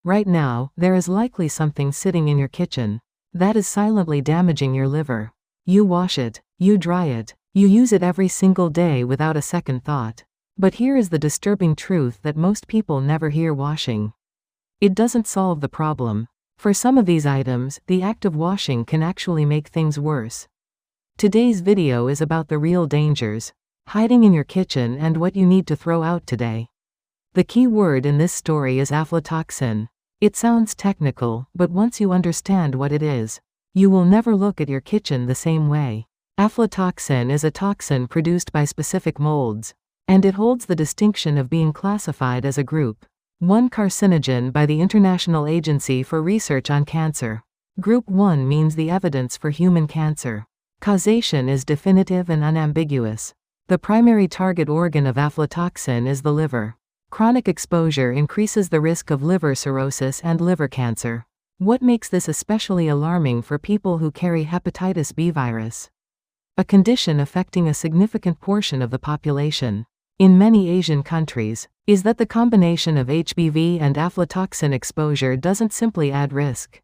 Right now, there is likely something sitting in your kitchen that is silently damaging your liver. You wash it, you dry it, you use it every single day without a second thought. But here is the disturbing truth that most people never hear: washing. It doesn't solve the problem. For some of these items, the act of washing can actually make things worse. Today's video is about the real dangers hiding in your kitchen and what you need to throw out today. The key word in this story is aflatoxin. It sounds technical, but once you understand what it is, you will never look at your kitchen the same way. Aflatoxin is a toxin produced by specific molds, and it holds the distinction of being classified as a Group 1 carcinogen by the International Agency for Research on Cancer. Group 1 means the evidence for human cancer. Causation is definitive and unambiguous. The primary target organ of aflatoxin is the liver. Chronic exposure increases the risk of liver cirrhosis and liver cancer. What makes this especially alarming for people who carry hepatitis B virus, a condition affecting a significant portion of the population in many Asian countries, is that the combination of HBV and aflatoxin exposure doesn't simply add risk.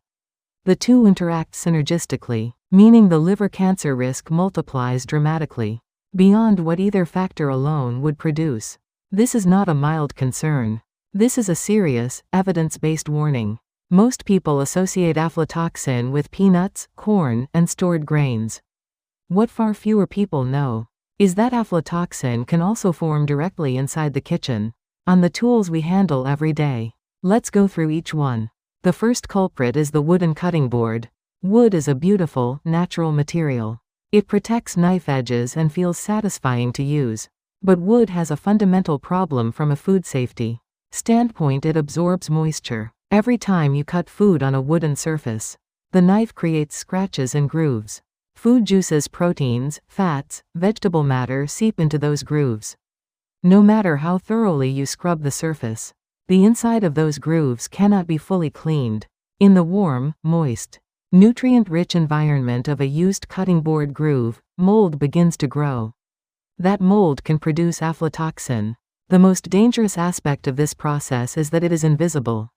The two interact synergistically, meaning the liver cancer risk multiplies dramatically beyond what either factor alone would produce. This is not a mild concern. This is a serious, evidence-based warning. Most people associate aflatoxin with peanuts, corn, and stored grains. What far fewer people know is that aflatoxin can also form directly inside the kitchen, on the tools we handle every day. Let's go through each one. The first culprit is the wooden cutting board. Wood is a beautiful, natural material. It protects knife edges and feels satisfying to use. But wood has a fundamental problem from a food safety standpoint. It absorbs moisture. Every time you cut food on a wooden surface, the knife creates scratches and grooves. Food juices, proteins, fats, vegetable matter seep into those grooves. No matter how thoroughly you scrub the surface, the inside of those grooves cannot be fully cleaned. In the warm, moist, nutrient-rich environment of a used cutting board groove, mold begins to grow. That mold can produce aflatoxin. The most dangerous aspect of this process is that it is invisible.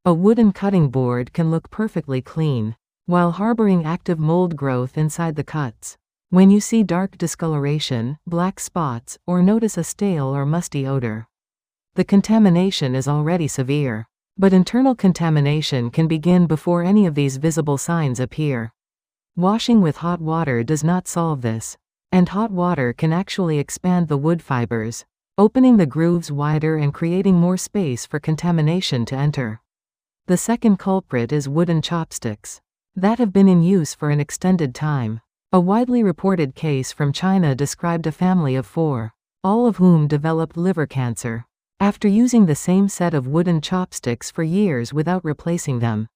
A wooden cutting board can look perfectly clean, while harboring active mold growth inside the cuts. When you see dark discoloration, black spots, or notice a stale or musty odor, the contamination is already severe. But internal contamination can begin before any of these visible signs appear. Washing with hot water does not solve this. And hot water can actually expand the wood fibers, opening the grooves wider and creating more space for contamination to enter. The second culprit is wooden chopsticks that have been in use for an extended time. A widely reported case from China described a family of 4, all of whom developed liver cancer after using the same set of wooden chopsticks for years without replacing them.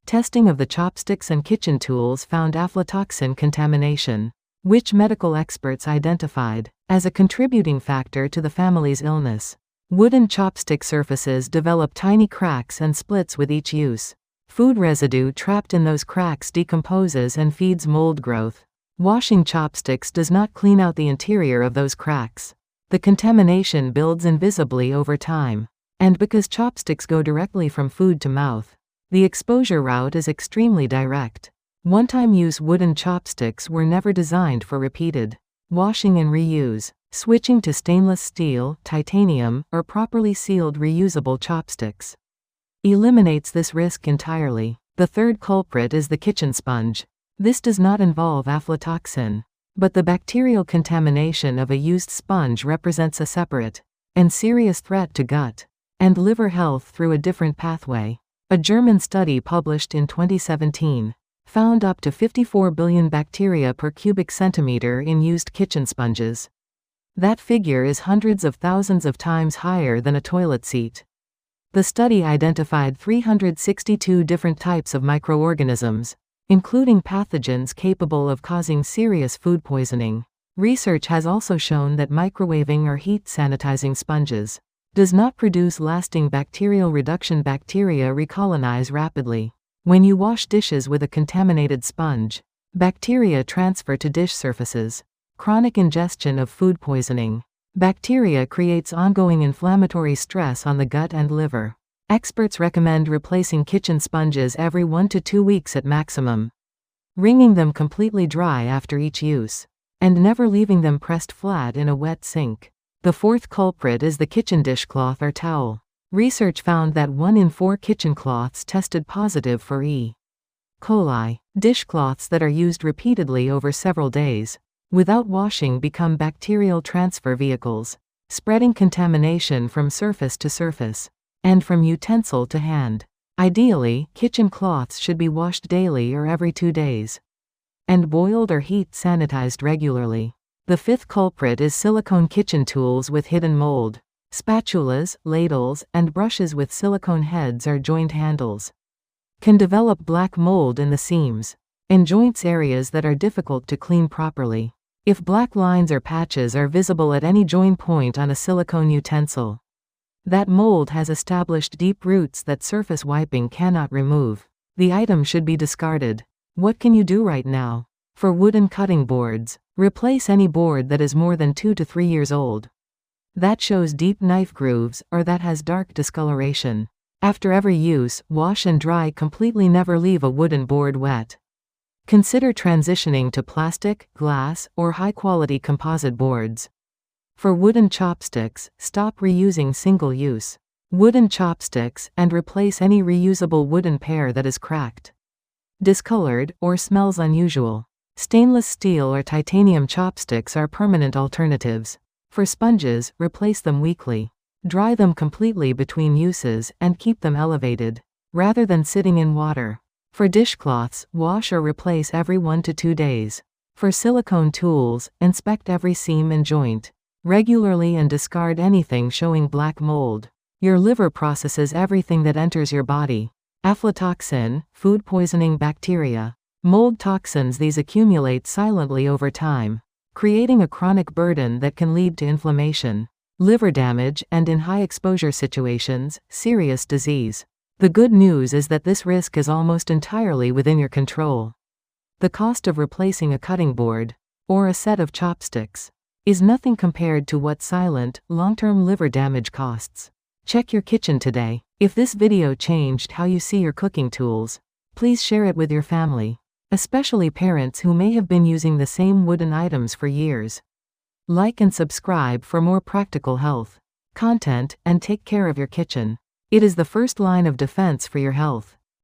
Testing of the chopsticks and kitchen tools found aflatoxin contamination, which medical experts identified as a contributing factor to the family's illness. Wooden chopstick surfaces develop tiny cracks and splits with each use. Food residue trapped in those cracks decomposes and feeds mold growth. Washing chopsticks does not clean out the interior of those cracks. The contamination builds invisibly over time. And because chopsticks go directly from food to mouth, the exposure route is extremely direct. One-time use wooden chopsticks were never designed for repeated washing and reuse. Switching to stainless steel, titanium, or properly sealed reusable chopsticks eliminates this risk entirely. The third culprit is the kitchen sponge. This does not involve aflatoxin, but the bacterial contamination of a used sponge represents a separate and serious threat to gut and liver health through a different pathway. A German study published in 2017 found up to 54 billion bacteria per cubic centimeter in used kitchen sponges. That figure is hundreds of thousands of times higher than a toilet seat. The study identified 362 different types of microorganisms, including pathogens capable of causing serious food poisoning. Research has also shown that microwaving or heat sanitizing sponges does not produce lasting bacterial reduction. Bacteria recolonize rapidly. When you wash dishes with a contaminated sponge, bacteria transfer to dish surfaces. Chronic ingestion of food poisoning. Bacteria creates ongoing inflammatory stress on the gut and liver. Experts recommend replacing kitchen sponges every 1 to 2 weeks at maximum, wringing them completely dry after each use, and never leaving them pressed flat in a wet sink. The fourth culprit is the kitchen dishcloth or towel. Research found that 1 in 4 kitchen cloths tested positive for E. coli. Dishcloths that are used repeatedly over several days, without washing, become bacterial transfer vehicles, spreading contamination from surface to surface, and from utensil to hand. Ideally, kitchen cloths should be washed daily or every 2 days, and boiled or heat sanitized regularly. The fifth culprit is silicone kitchen tools with hidden mold. Spatulas, ladles, and brushes with silicone heads or joint handles can develop black mold in the seams and joints, areas that are difficult to clean properly. If black lines or patches are visible at any join point on a silicone utensil, that mold has established deep roots that surface wiping cannot remove. The item should be discarded. What can you do right now? For wooden cutting boards, replace any board that is more than 2 to 3 years old, that shows deep knife grooves, or that has dark discoloration. After every use, wash and dry completely. Never leave a wooden board wet. Consider transitioning to plastic, glass, or high-quality composite boards. For wooden chopsticks, stop reusing single-use wooden chopsticks and replace any reusable wooden pair that is cracked, discolored, or smells unusual. Stainless steel or titanium chopsticks are permanent alternatives. For sponges, replace them weekly. Dry them completely between uses and keep them elevated, rather than sitting in water. For dishcloths, wash or replace every 1 to 2 days. For silicone tools, inspect every seam and joint regularly and discard anything showing black mold. Your liver processes everything that enters your body. Aflatoxin, food poisoning bacteria, mold toxins. These accumulate silently over time, creating a chronic burden that can lead to inflammation, liver damage, and in high-exposure situations, serious disease. The good news is that this risk is almost entirely within your control. The cost of replacing a cutting board, or a set of chopsticks, is nothing compared to what silent, long-term liver damage costs. Check your kitchen today. If this video changed how you see your cooking tools, please share it with your family, especially parents who may have been using the same wooden items for years. Like and subscribe for more practical health content, and take care of your kitchen. It is the first line of defense for your health.